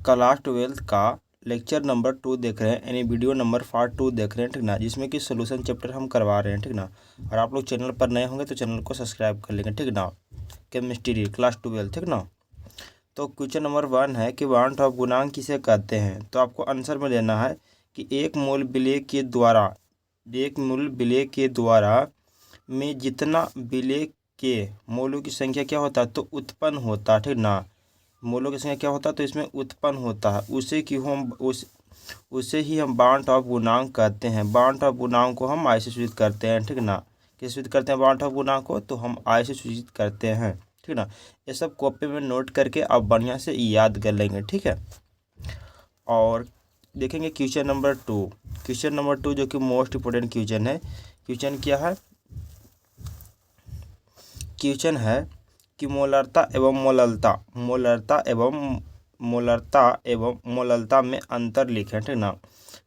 Class 12 का lecture number 2 देख रहे हैं, यानी वीडियो नंबर पार्ट 2 देख रहे हैं, ठीक ना, जिसमें कि सोल्यूशन चैप्टर हम करवा रहे हैं, ठीक ना। और आप लोग चैनल पर नए होंगे तो चैनल को सब्सक्राइब कर लेंगे, ठीक ना। केमिस्ट्री क्लास 12, ठीक ना। तो क्वेश्चन नंबर 1 है कि वांट ऑफ गुणांक किसे कहते हैं। तो आपको आंसर में देना है कि एक मोल विलेय के द्वारा में जितना विलेय के मोलों की संख्या क्या होता है तो उत्पन्न होता है, ठीक ना। मोलों की संख्या क्या होता है तो इसमें उत्पन्न होता है, उसे ही हम वांट ऑफ गुणांक कहते हैं। वांट ऑफ गुणांक को हम आई से सूचित करते हैं, ठीक ना। कैसे सूचित करते हैं वांट ऑफ गुणांक को, तो हम आई से सूचित करते हैं, ठीक ना। ये सब कॉपी में नोट करके आप बढ़िया से याद कर लेंगे, ठीक है। और देखेंगे क्वेश्चन नंबर 2। क्वेश्चन नंबर 2 जो कि मोस्ट इम्पोर्टेंट क्वेश्चन है। क्वेश्चन क्या है? क्वेश्चन है कि मोलरता एवं मोललता में अंतर लिखें, ठीक ना।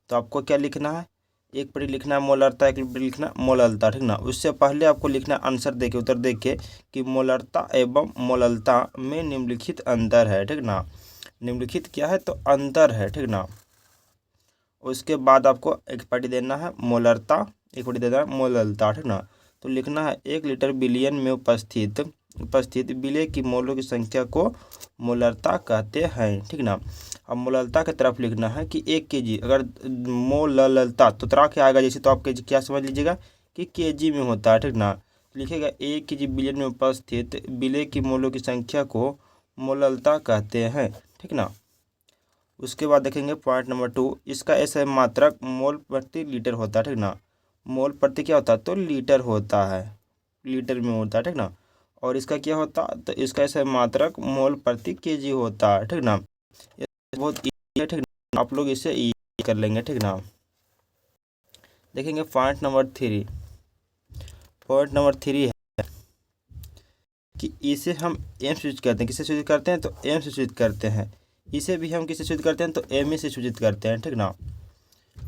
तो आपको क्या लिखना है? एक पढ़ी लिखना है मोलरता, एक पढ़ी लिखना है मोललता, ठीक ना। उससे पहले आपको लिखना है आंसर देके, उत्तर देके कि मोलरता एवं मोललता में निम्नलिखित अंतर है, ठीक ना। निम्नलिखित क्या है तो अंतर है, ठीक ना। उसके बाद आपको एक पढ़ी देना है मोलरता, एक पढ़ी देना है मोललता, ठीक ना। तो लिखना है 1 लीटर बिलियन में उपस्थित विलेय की मोलों की संख्या को मोलरता कहते हैं, ठीक ना। अब मोललता की तरफ लिखना है कि 1 kg, अगर मोललता तो तरह के आएगा जैसे, तो आप क्या समझ लीजिएगा कि kg में होता है, ठीक ना। लिखेगा 1 kg बिलियन में उपस्थित विलेय की मोलों की संख्या को मोललता कहते हैं, ठीक ना। उसके बाद देखेंगे पॉइंट नंबर 2, इसका ऐसा मात्रक मोल प्रति लीटर होता है, ठीक ना। मोल प्रति क्या होता है तो लीटर होता है, लीटर में होता है, ठीक ना। और इसका क्या होता है तो इसका ऐसा मात्रक मोल प्रति केजी होता है, ठीक ना। ये बहुत ईजी है, ठीक ना, आप लोग इसे ईजी कर लेंगे, ठीक ना। देखेंगे पॉइंट नंबर 3। पॉइंट नंबर 3 है कि इसे हम एम से सूचित करते हैं। किससे सूचित करते हैं तो एम से सूचित करते हैं। इसे भी हम किससे सूचित करते हैं तो एम से सूचित करते हैं, ठीक ना।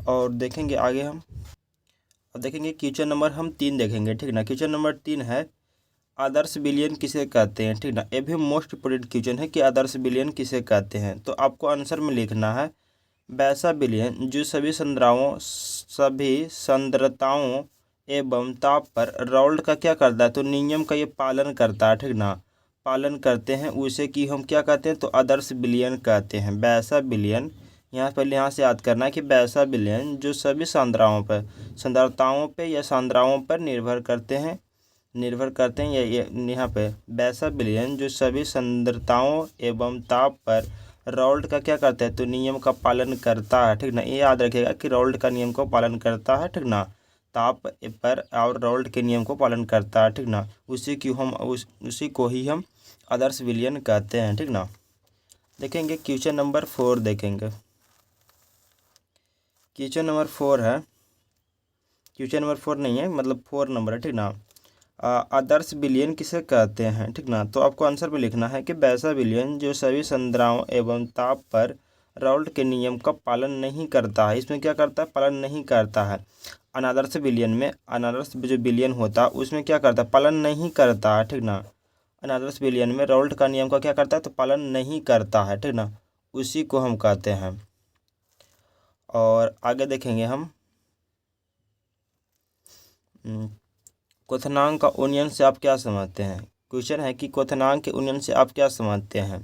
और देखेंगे आगे हम, अब देखेंगे क्वेश्चन नंबर हम 3 देखेंगे, ठीक ना। क्वेश्चन नंबर 3 है आदर्श विलयन किसे कहते हैं, ठीक ना। ये भी मोस्ट इंपोर्टेंट क्वेश्चन है कि आदर्श विलयन किसे कहते हैं। तो आपको आंसर में लिखना है वैसा विलयन जो सभी सांद्रताओं एवं ताप पर राउल्ट का क्या करता है तो नियम का ये पालन करता है, ठीक ना, पालन करते हैं, उसे कि हम क्या कहते हैं तो आदर्श विलयन कहते हैं। वैसा विलयन, यहाँ पहले यहाँ से याद करना है कि वैसा विलयन जो सभी सांद्रताओं पर या सांद्राओं पर निर्भर करते हैं ये यहाँ पे वैसा विलयन जो सभी सांद्रताओं एवं ताप पर राउल्ट का क्या करता है तो नियम का पालन करता है, ठीक ना। ये याद रखिएगा कि राउल्ट का नियम को पालन करता है, ठीक ना, ताप पर और राउल्ट के नियम को पालन करता है, ठीक ना। उसी को ही हम आदर्श विलयन कहते हैं, ठीक ना। देखेंगे क्वेश्चन नंबर 4 देखेंगे। क्वेश्चन नंबर 4 है, क्वेश्चन नंबर 4 नहीं है, मतलब 4 नंबर है, ठीक ना। आदर्श विलयन किसे कहते हैं, ठीक ना। तो आपको आंसर में लिखना है कि वैसा विलयन जो सभी सांद्रताओं एवं ताप पर राउल्ट के नियम का पालन नहीं करता है। इसमें क्या करता है पालन नहीं करता है। अनादर्श विलयन में, अनादर्श जो विलयन होता है उसमें क्या करता है पालन नहीं करता है, ठीक ना। अनादर्श विलयन में राउल्ट का नियम का क्या करता है तो पालन नहीं करता है, ठीक ना, उसी को हम कहते हैं। और आगे देखेंगे हम क्वथनांक का उन्नयन से आप क्या समझते हैं। क्वेश्चन है कि क्वथनांक के उन्नयन से आप क्या समझते हैं।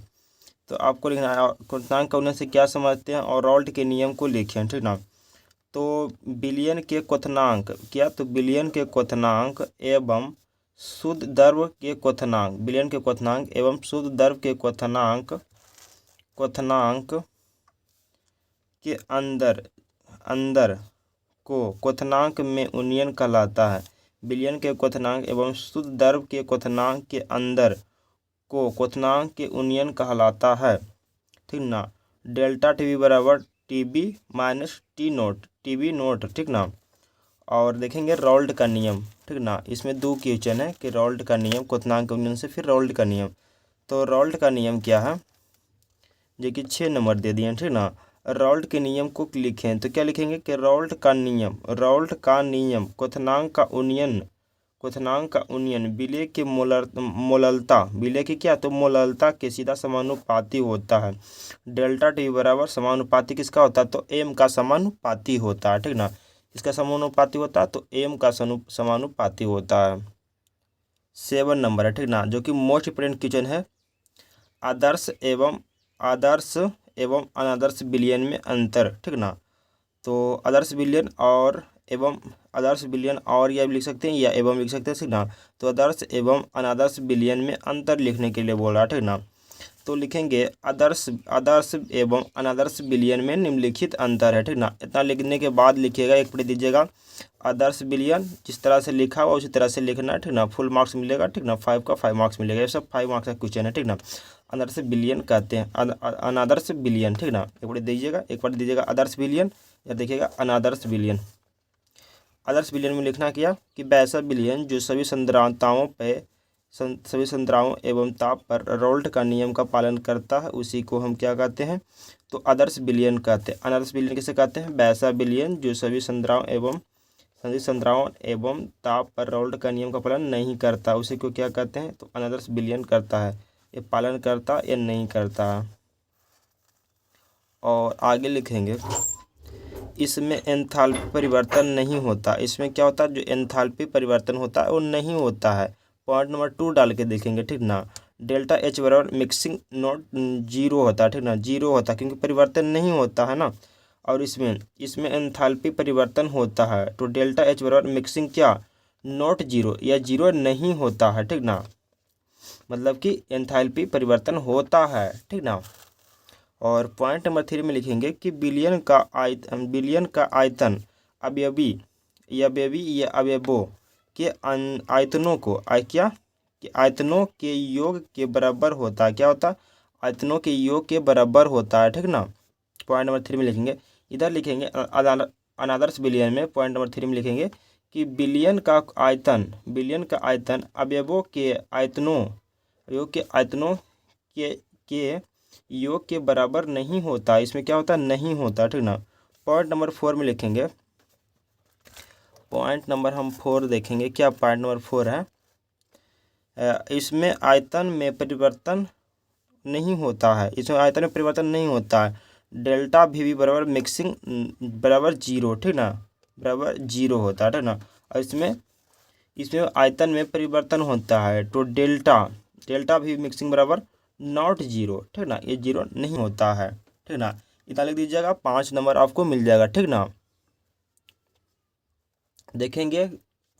तो आपको लिखना है क्वथनांक का उन्नयन से क्या समझते हैं और राउल्ट के नियम को लिखें, ठीक ना। तो विलयन के क्वथनांक क्या तो विलयन के क्वथनांक एवं शुद्ध द्रव के क्वथनांक, विलयन के क्वथनांक एवं शुद्ध द्रव के क्वथनांक के अंदर को क्वथनांक में उन्नयन कहलाता है। विलयन के क्वथनांक एवं शुद्ध द्रव के क्वथनांक के अंदर को क्वथनांक के उन्नयन कहलाता है, ठीक ना। डेल्टा टी बी बराबर t b minus t b naught, ठीक ना। और देखेंगे राउल्ट का नियम, ठीक ना। इसमें 2 क्वेश्चन है कि राउल्ट का नियम, क्वथनांक के उन्नयन से फिर राउल्ट का नियम। तो राउल्ट का नियम क्या है जो कि 6 नंबर दे दिए, ठीक ना। राउल्ट के नियम को लिखें तो क्या लिखेंगे कि राउल्ट का नियम क्वथनांक का उन्नयन क्वथनांक का उन्नयन विलय के मोललता, विलय की क्या, तो मोललता के सीधा समानुपाती होता है। डेल्टा टी बराबर समानुपाती किसका होता है, तो एम का समानुपाती होता है, ठीक ना। इसका समानुपाती होता है तो एम का समानुपाती होता है। 7 नंबर है, ठीक ना, जो कि मोस्ट इंपोर्टेंट क्वेश्चन है। आदर्श एवं अनादर्श विलयन में अंतर, ठीक ना। तो आदर्श विलयन और एवं आदर्श विलयन और या लिख सकते हैं या एवं लिख सकते हैं, ठीक ना। तो आदर्श एवं अनादर्श विलयन में अंतर लिखने के लिए बोल रहा है, ठीक ना। तो लिखेंगे आदर्श आदर्श एवं अनादर्श विलयन में निम्नलिखित अंतर है, ठीक ना। इतना लिखने के बाद लिखिएगा, एक पढ़ दीजिएगा आदर्श विलयन जिस तरह से लिखा हुआ उसी तरह से लिखना है, ठीक ना। फुल मार्क्स मिलेगा, ठीक ना, 5 का 5 मार्क्स मिलेगा। ये सब 5 मार्क्स का क्वेश्चन है, ठीक ना। आदर्श विलयन कहते हैं अनादर्श विलयन, ठीक ना। एक बार दीजिएगा आदर्श विलयन या देखिएगा अनादर्श विलयन। आदर्श विलयन में लिखना क्या कि वैसा विलयन जो सभी संरचनाओं एवं ताप पर रोल्ट का नियम का पालन करता है उसी को हम क्या कहते हैं, तो आदर्श विलयन कहते हैं। अनादर्श विलयन किसे कहते हैं, वैसा विलयन जो सभी संरचनाओं एवं ताप पर रोल्ट का नियम का पालन नहीं करता उसी को क्या कहते हैं, तो अनादर्श विलयन करता है। ये पालन करता या नहीं करता है। और आगे लिखेंगे इसमें एंथैल्पी परिवर्तन नहीं होता। इसमें क्या होता है, जो एंथैल्पी परिवर्तन होता है वो नहीं होता है। पॉइंट नंबर 2 डाल के देखेंगे, ठीक ना। डेल्टा एच बराबर मिक्सिंग नॉट जीरो होता है, ठीक ना, जीरो होता है क्योंकि परिवर्तन नहीं होता है ना। और इसमें एंथैल्पी परिवर्तन होता है तो डेल्टा एच बराबर मिक्सिंग क्या, नॉट जीरो या जीरो नहीं होता है, ठीक ना। मतलब कि एंथैल्पी परिवर्तन होता है, ठीक ना। और पॉइंट नंबर 3 में लिखेंगे कि विलयन का आयतन अवयवी या अवयवों के आयतनों को आयतनों के योग के बराबर होता है। क्या होता है, आयतनों के योग के बराबर होता है, ठीक ना। पॉइंट नंबर 3 में लिखेंगे, इधर लिखेंगे अनादर्श विलयन में पॉइंट नंबर 3 में लिखेंगे कि विलयन का आयतन अवयवों के आयतनों के योग के बराबर नहीं होता। इसमें क्या होता है, नहीं होता, ठीक ना। पॉइंट नंबर 4 में लिखेंगे, पॉइंट नंबर हम 4 देखेंगे। क्या पॉइंट नंबर 4 है, इसमें आयतन में परिवर्तन नहीं होता है। इसमें आयतन में परिवर्तन नहीं होता है। डेल्टा वी बराबर मिक्सिंग बराबर जीरो, ठीक ना, बराबर जीरो होता है, ठीक ना। और इसमें आयतन में परिवर्तन होता है तो डेल्टा वी मिक्सिंग बराबर नॉट जीरो, ठीक ना, ये जीरो नहीं होता है, ठीक ना। इतना लिख दीजिएगा, 5 नंबर आपको मिल जाएगा, ठीक ना। देखेंगे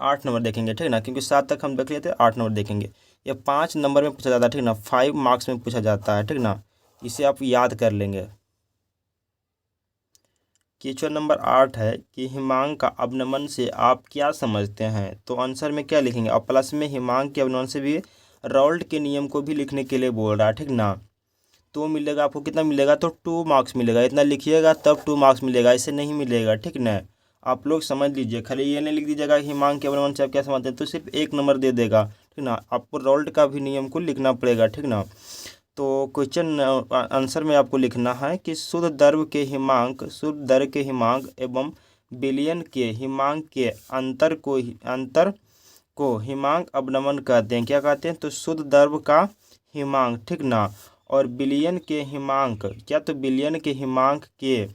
8 नंबर देखेंगे, ठीक ना, क्योंकि 7 तक हम देख लेते हैं, 8 नंबर देखेंगे। ये 5 नंबर में पूछा जाता है, ठीक ना, 5 मार्क्स में पूछा जाता है, ठीक ना। इसे आप याद कर लेंगे। क्वेश्चन नंबर 8 है कि हिमांक का अवनमन से आप क्या समझते हैं। तो आंसर में क्या लिखेंगे, और प्लस में हिमांक के अवनमन से भी रोल्ट के नियम को भी लिखने के लिए बोल रहा है, ठीक ना। तो मिलेगा आपको, कितना मिलेगा, तो 2 मार्क्स मिलेगा। इतना लिखिएगा तब 2 मार्क्स मिलेगा, ऐसे नहीं मिलेगा, ठीक ना। आप लोग समझ लीजिए, खाली ये नहीं लिख दीजिएगा हिमांक के अवनमन से आप क्या समझते हैं, तो सिर्फ 1 नंबर दे देगा, ठीक ना। आपको रोल्ट का भी नियम को लिखना पड़ेगा, ठीक ना। तो क्वेश्चन आंसर में आपको लिखना है कि शुद्ध दर के हिमांक एवं विलयन के हिमांक के अंतर को हिमांक अवनमन कहते हैं। क्या कहते हैं, तो शुद्ध दर का हिमांक, ठीक ना, और विलयन के हिमांक क्या, तो विलयन के हिमांक के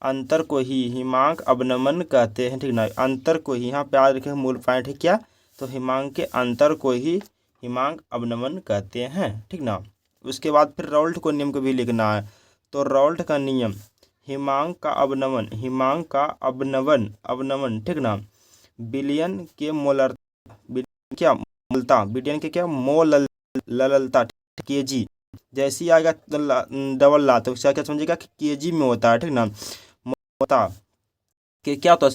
अंतर को ही हिमांक अवनमन कहते हैं, ठीक ना। अंतर को ही, यहाँ पे याद रखें मूल पॉइंट है क्या, तो हिमांक के अंतर को ही हिमांक अवनमन कहते हैं, ठीक ना। उसके बाद फिर रोल्ट को नियम को भी लिखना है। तो रोल्ट का नियम हिमांक का अवनमन, ठीक ना, विलयन के मोललता केजी जैसी आएगा डबल ला तो क्या समझिएगा कि केजी में होता है, ठीक ना। मोलता के क्या होता है,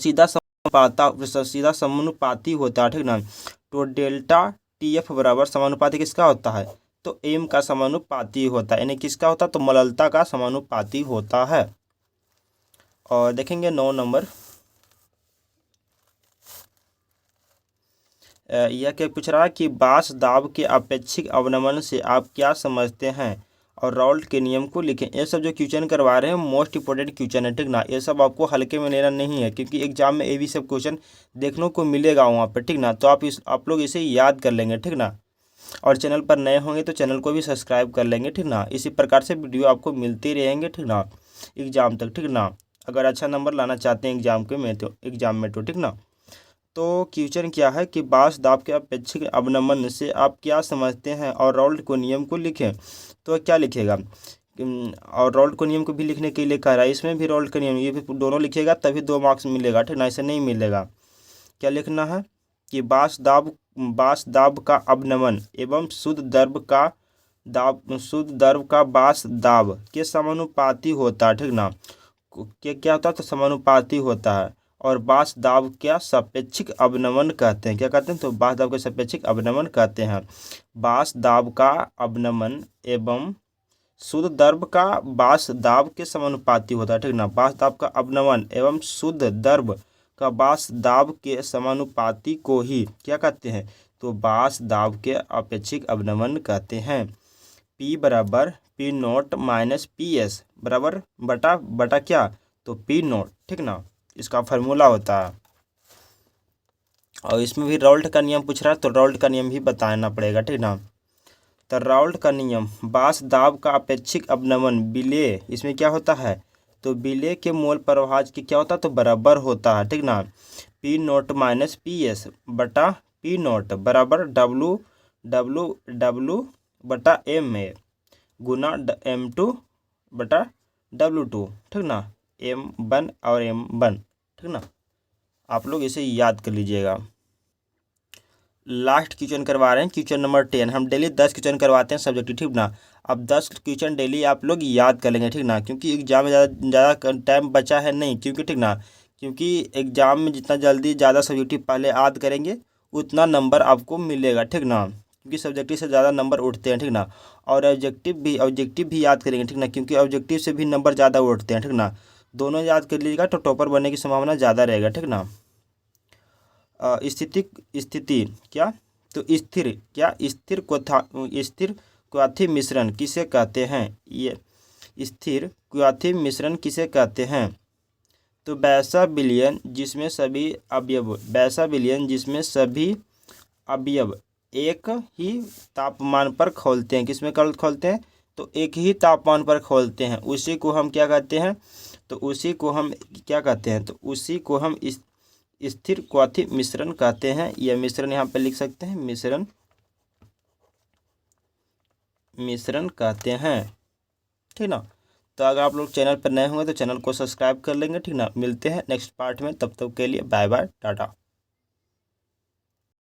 सीधा समानुपाती होता है, ठीक ना। तो डेल्टा टीएफ बराबर समानुपाती किसका होता है, तो एम का समानुपाती होता है, यानी किसका होता है, तो मोललता का समानुपाती होता है। और देखेंगे 9 नंबर, यह क्या पूछ रहा है कि बाँस दाब के अपेक्षिक अवनमन से आप क्या समझते हैं। और राउल्ट के नियम को लिखें। ये सब जो क्वेश्चन करवा रहे हैं मोस्ट इंपॉर्टेंट क्वेश्चन है, ठीक ना। ये सब आपको हल्के में लेना नहीं है, क्योंकि एग्जाम में ये भी सब क्वेश्चन देखने को मिलेगा वहाँ पर, ठीक ना। तो आप लोग इसे याद कर लेंगे, ठीक ना। और चैनल पर नए होंगे तो चैनल को भी सब्सक्राइब कर लेंगे, ठीक ना। इसी प्रकार से वीडियो आपको मिलते रहेंगे, ठीक ना, एग्जाम तक, ठीक ना। अगर अच्छा नंबर लाना चाहते हैं एग्जाम में तो ठीक ना। तो क्वेश्चन क्या है कि बांस दाब के अपेक्षिक अवनमन से आप क्या समझते हैं और राउल्ट को नियम को लिखें। तो क्या लिखेगा, और राउल्ट को नियम को भी लिखने के लिए कह रहा है, इसमें भी राउल्ट का नियम, ये भी दोनों लिखेगा तभी 2 मार्क्स मिलेगा, ठीक ना, ऐसे नहीं मिलेगा। क्या लिखना है कि बांस दाब का अवनमन एवं शुद्ध द्रव का बांस दाब के समानुपाती होता है, ठीक ना। क्या होता है, तो समानुपाती होता है। और बांस दाब क्या सापेक्षिक अवनमन कहते हैं, क्या कहते हैं, तो बांस दाब के सापेक्षिक अवनमन कहते हैं। बांस दाब का अवनमन एवं शुद्ध द्रव का बांस दाब के समानुपाती होता है, ठीक ना। बांस दाब का अवनमन एवं शुद्ध द्रव का बांस दाब के समानुपाती को ही क्या कहते हैं, तो बांस दाब के अपेक्षिक अवनमन कहते हैं। P बराबर P नोट माइनस PS बराबर बटा क्या, तो P नोट, ठीक ना, इसका फार्मूला होता है। और इसमें भी राउल्ट का नियम पूछ रहा है, तो राउल्ट का नियम भी बताना पड़ेगा, ठीक ना। तो राउल्ट का नियम, बांस दाब का अपेक्षिक अवनमन विलेय, इसमें क्या होता है, तो विलेय के मोल प्रभाज की क्या होता है, तो बराबर होता है, ठीक ना। P नोट माइनस PS बटा P नोट बराबर W बटा MA गुना M2 बटा W2, ठीक ना, M1 और M1, ठीक ना। आप लोग इसे याद कर लीजिएगा। लास्ट क्वेश्चन करवा रहे हैं, क्वेश्चन नंबर 10। हम डेली 10 क्वेश्चन करवाते हैं सब्जेक्टिव, ठीक ना। अब 10 क्वेश्चन डेली आप लोग याद कर लेंगे, ठीक ना, क्योंकि एग्जाम में ज़्यादा टाइम बचा है नहीं, क्योंकि ठीक ना, क्योंकि एग्जाम में जितना जल्दी ज़्यादा सब्जेक्टिव पहले याद करेंगे उतना नंबर आपको मिलेगा, ठीक ना, क्योंकि सब्जेक्टिव से ज़्यादा नंबर उठते हैं, ठीक ना। और ऑब्जेक्टिव भी याद करेंगे, ठीक ना, क्योंकि ऑब्जेक्टिव से भी नंबर ज़्यादा उठते हैं, ठीक ना। दोनों याद कर लीजिएगा तो टॉपर बनने की संभावना ज़्यादा रहेगा, ठीक ना। स्थिति क्या, तो स्थिर क्वाथी मिश्रण किसे कहते हैं, ये स्थिर क्वाथी मिश्रण किसे कहते हैं, तो वैसा विलयन जिसमें सभी अवयव एक ही तापमान पर खौलते हैं। किसमें खौलते हैं, तो एक ही तापमान पर खौलते हैं, उसी को हम क्या कहते हैं, तो उसी को हम क्या कहते हैं, तो उसी को हम स्थिर क्वाथी मिश्रण कहते हैं। यह मिश्रण यहाँ पे लिख सकते हैं, मिश्रण कहते हैं, ठीक ना। तो अगर आप लोग चैनल पर नए होंगे तो चैनल को सब्सक्राइब कर लेंगे, ठीक ना। मिलते हैं नेक्स्ट पार्ट में, तब तक के लिए बाय बाय, टाटा।